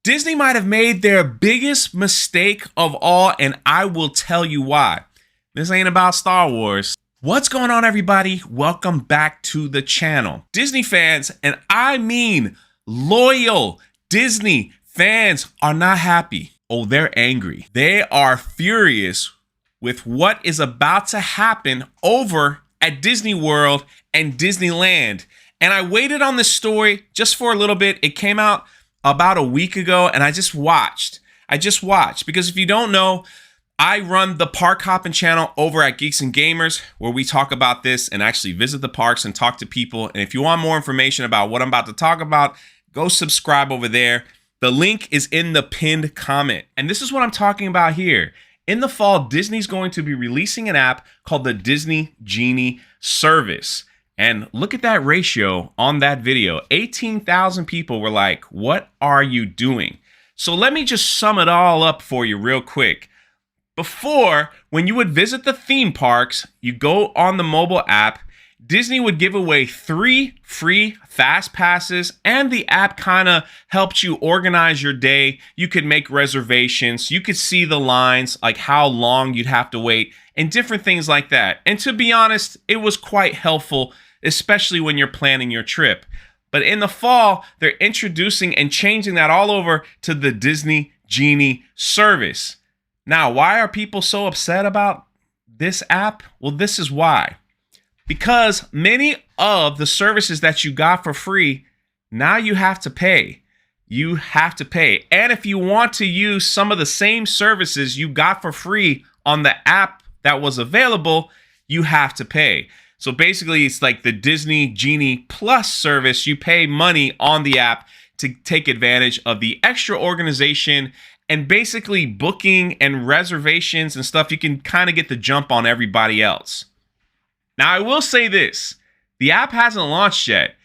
Disney might have made their biggest mistake of all, and I will tell you why. This ain't about Star Wars. What's going on, everybody? Welcome back to the channel. Disney fans, and I mean loyal Disney fans, are not happy. Oh, they're angry. They are furious with what is about to happen over at Disney World and Disneyland. And I waited on this story just for a little bit. It came out about a week ago, and I just watched because if you don't know, I run the Park Hopping channel over at Geeks and Gamers, where we talk about this and actually visit the parks and talk to people. And if you want more information about what I'm about to talk about, go subscribe over there. The link is in the pinned comment. And this is what I'm talking about here. In the fall, Disney's going to be releasing an app called the Disney Genie service. And look at that ratio on that video. 18,000 people were like, what are you doing? So let me just sum it all up for you real quick. Before, when you would visit the theme parks, you go on the mobile app, Disney would give away 3 free fast passes, and the app kind of helped you organize your day. You could make reservations. You could see the lines, like how long you'd have to wait, and different things like that. And to be honest, it was quite helpful, especially when you're planning your trip. But in the fall, they're introducing and changing that all over to the Disney Genie service. Now, why are people so upset about this app? Well, this is why. Because many of the services that you got for free, now you have to pay. You have to pay. And if you want to use some of the same services you got for free on the app that was available, you have to pay. So basically, it's like the Disney Genie Plus service. You pay money on the app to take advantage of the extra organization and basically booking and reservations and stuff. You can kind of get the jump on everybody else. Now, I will say this. The app hasn't launched yet.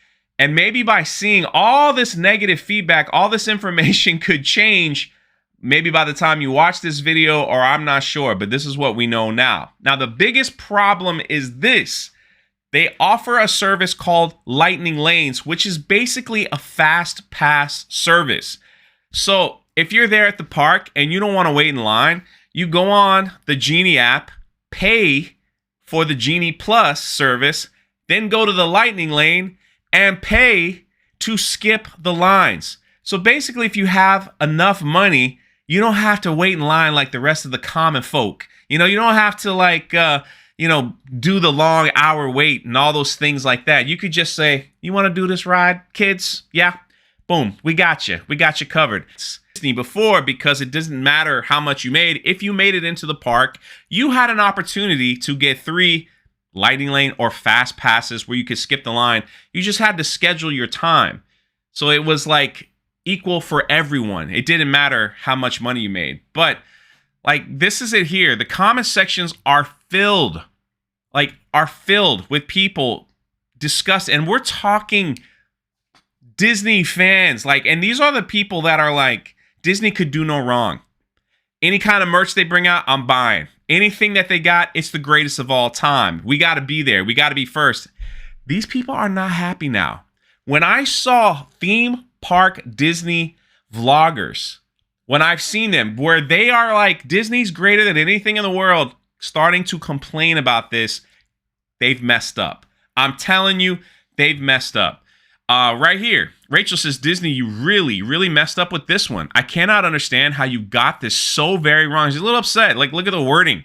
And maybe by seeing all this negative feedback, all this information could change maybe by the time you watch this video, or I'm not sure. But this is what we know now. Now, the biggest problem is this. They offer a service called Lightning Lanes, which is basically a fast pass service. So if you're there at the park and you don't want to wait in line, you go on the Genie app, pay for the Genie Plus service, then go to the Lightning Lane and pay to skip the lines. So basically, if you have enough money, you don't have to wait in line like the rest of the common folk. You don't have to do the long hour wait and all those things like that. You could just say, you want to do this ride, kids? Yeah. Boom. We got you. We got you covered. Disney before, because it doesn't matter how much you made. If you made it into the park, you had an opportunity to get 3 Lightning Lane or fast passes where you could skip the line. You just had to schedule your time. So it was like equal for everyone. It didn't matter how much money you made. But like, this is it here. The comment sections are filled with people discussing, and we're talking Disney fans, and these are the people that are like, Disney could do no wrong. Any kind of merch they bring out, I'm buying. Anything that they got, it's the greatest of all time. We got to be there. We got to be first. These people are not happy now. When I saw theme park Disney vloggers, when I've seen them where they are like, Disney's greater than anything in the world, starting to complain about this, they've messed up. I'm telling you, they've messed up. Right here, Rachel says, Disney, you really, really messed up with this one. I cannot understand how you got this so very wrong. She's a little upset. Like, look at the wording.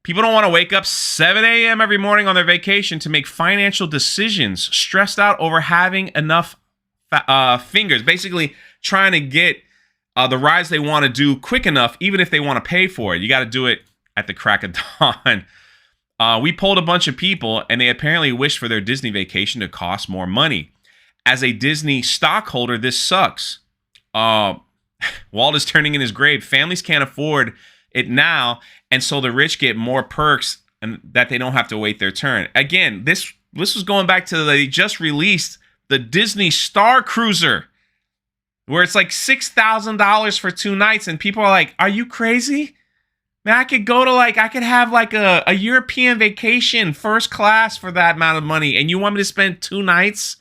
People don't want to wake up 7 a.m. every morning on their vacation to make financial decisions, stressed out over having enough fingers, basically trying to get the rides they want to do quick enough, even if they want to pay for it. You got to do it at the crack of dawn. We polled a bunch of people, and they apparently wish for their Disney vacation to cost more money. As a Disney stockholder, this sucks. Walt is turning in his grave. Families can't afford it now, and so the rich get more perks and that they don't have to wait their turn. Again, this was going back to they just released the Disney Star Cruiser, where it's like $6,000 for 2 nights, and people are like, are you crazy? Man, I could go to I could have a European vacation, first class for that amount of money, and you want me to spend 2 nights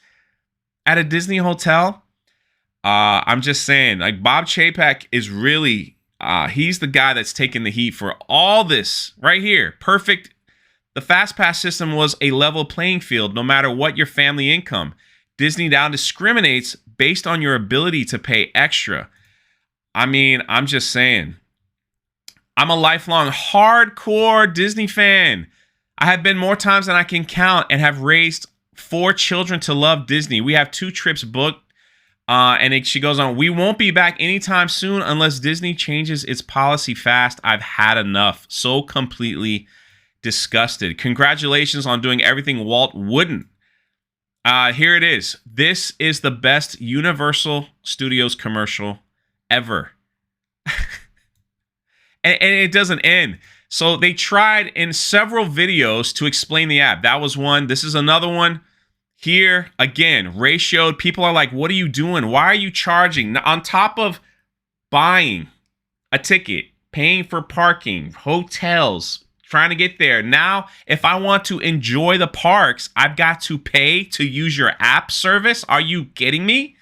at a Disney hotel? I'm just saying, like Bob Chapek is really, he's the guy that's taking the heat for all this right here. Perfect. The Fast Pass system was a level playing field no matter what your family income. Disney now discriminates based on your ability to pay extra. I mean, I'm just saying. I'm a lifelong hardcore Disney fan. I have been more times than I can count and have raised 4 children to love Disney. We have 2 trips booked. She goes on, we won't be back anytime soon unless Disney changes its policy fast. I've had enough. So completely disgusted. Congratulations on doing everything Walt wouldn't. Here it is. This is the best Universal Studios commercial ever. and it doesn't end. So they tried in several videos to explain the app. That was one. This is another one. Here, again, ratioed. People are like, what are you doing? Why are you charging? Now, on top of buying a ticket, paying for parking, hotels, trying to get there. Now, if I want to enjoy the parks, I've got to pay to use your app service. Are you kidding me?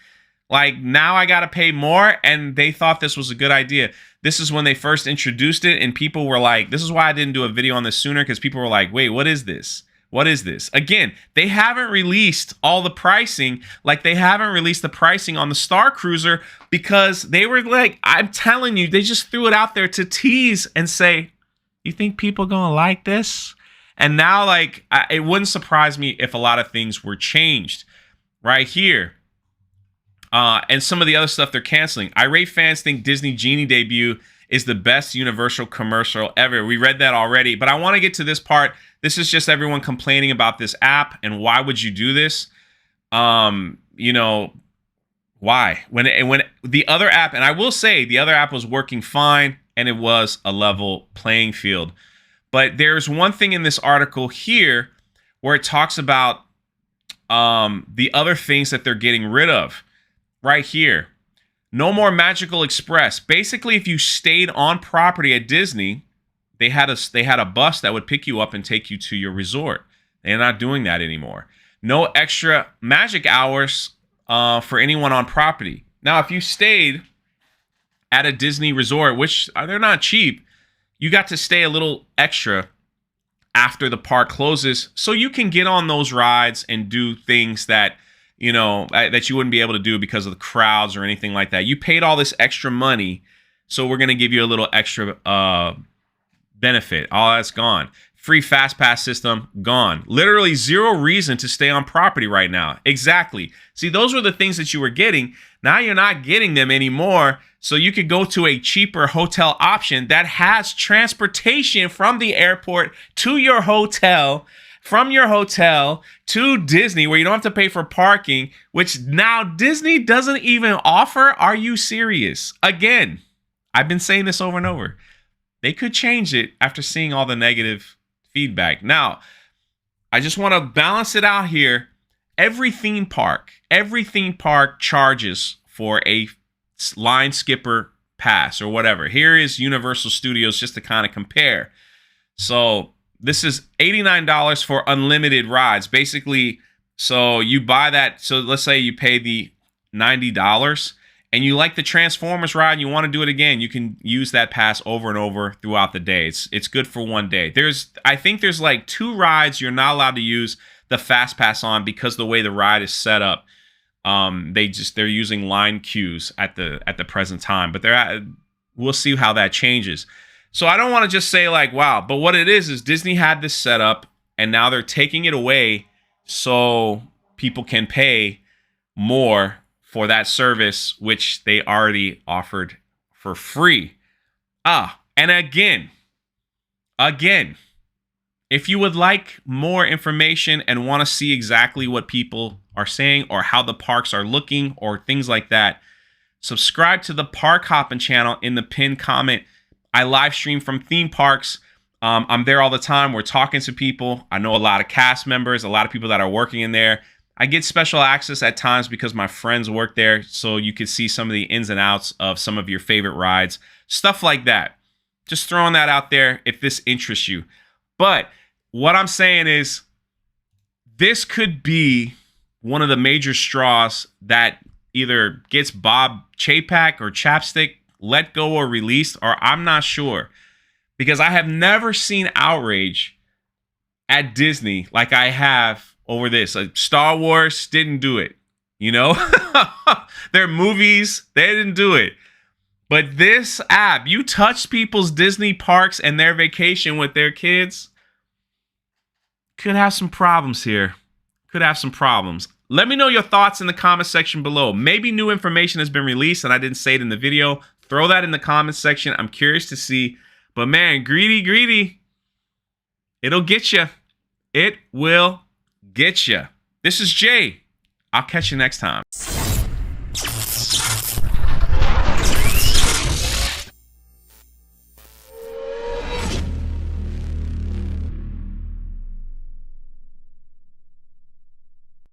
Like, now I got to pay more, and they thought this was a good idea. This is when they first introduced it, and people were like, this is why I didn't do a video on this sooner, because people were like, wait, what is this? What is this? Again, they haven't released all the pricing, like they haven't released the pricing on the Star Cruiser, because they were like, I'm telling you, they just threw it out there to tease and say, you think people gonna like this? And now, like, it wouldn't surprise me if a lot of things were changed right here. And some of the other stuff they're canceling. Irate fans think Disney Genie debut is the best Universal commercial ever. We read that already, but I want to get to this part. This is just everyone complaining about this app and why would you do this? You know, why? When the other app, and I will say the other app was working fine and it was a level playing field. But there's one thing in this article here where it talks about the other things that they're getting rid of. Right here. No more Magical Express. Basically, if you stayed on property at Disney, they had a bus that would pick you up and take you to your resort. They're not doing that anymore. No extra magic hours for anyone on property. Now, if you stayed at a Disney resort, which they're not cheap, you got to stay a little extra after the park closes so you can get on those rides and do things that you know, that you wouldn't be able to do because of the crowds or anything like that. You paid all this extra money, so we're going to give you a little extra benefit. All that's gone. Free Fast Pass system, gone. Literally zero reason to stay on property right now. Exactly. See, those were the things that you were getting. Now you're not getting them anymore, so you could go to a cheaper hotel option that has transportation from the airport to your hotel, from your hotel to Disney, where you don't have to pay for parking, which now Disney doesn't even offer. Are you serious? Again, I've been saying this over and over. They could change it after seeing all the negative feedback. Now, I just want to balance it out here. Every theme park charges for a line skipper pass or whatever. Here is Universal Studios just to kind of compare. So this is $89 for unlimited rides. Basically, so you buy that. So let's say you pay the $90 and you like the Transformers ride and you want to do it again. You can use that pass over and over throughout the day. It's good for one day. I think there's like 2 rides you're not allowed to use the Fast Pass on because the way the ride is set up. They're using line queues at the present time, but we'll see how that changes. So I don't want to just say like, wow, but what it is Disney had this set up and now they're taking it away so people can pay more for that service, which they already offered for free. And again, if you would like more information and want to see exactly what people are saying or how the parks are looking or things like that, subscribe to the Park Hoppin' channel in the pinned comment. I live stream from theme parks. I'm there all the time. We're talking to people. I know a lot of cast members, a lot of people that are working in there. I get special access at times because my friends work there, so you can see some of the ins and outs of some of your favorite rides, stuff like that. Just throwing that out there if this interests you. But what I'm saying is this could be one of the major straws that either gets Bob Chapek or Chapstick let go or released, or I'm not sure. Because I have never seen outrage at Disney like I have over this. Like Star Wars didn't do it. You know, their movies, they didn't do it. But this app, you touch people's Disney parks and their vacation with their kids, could have some problems here. Could have some problems. Let me know your thoughts in the comment section below. Maybe new information has been released and I didn't say it in the video. Throw that in the comment section. I'm curious to see. But man, greedy. It'll get you. It will get you. This is Jay. I'll catch you next time.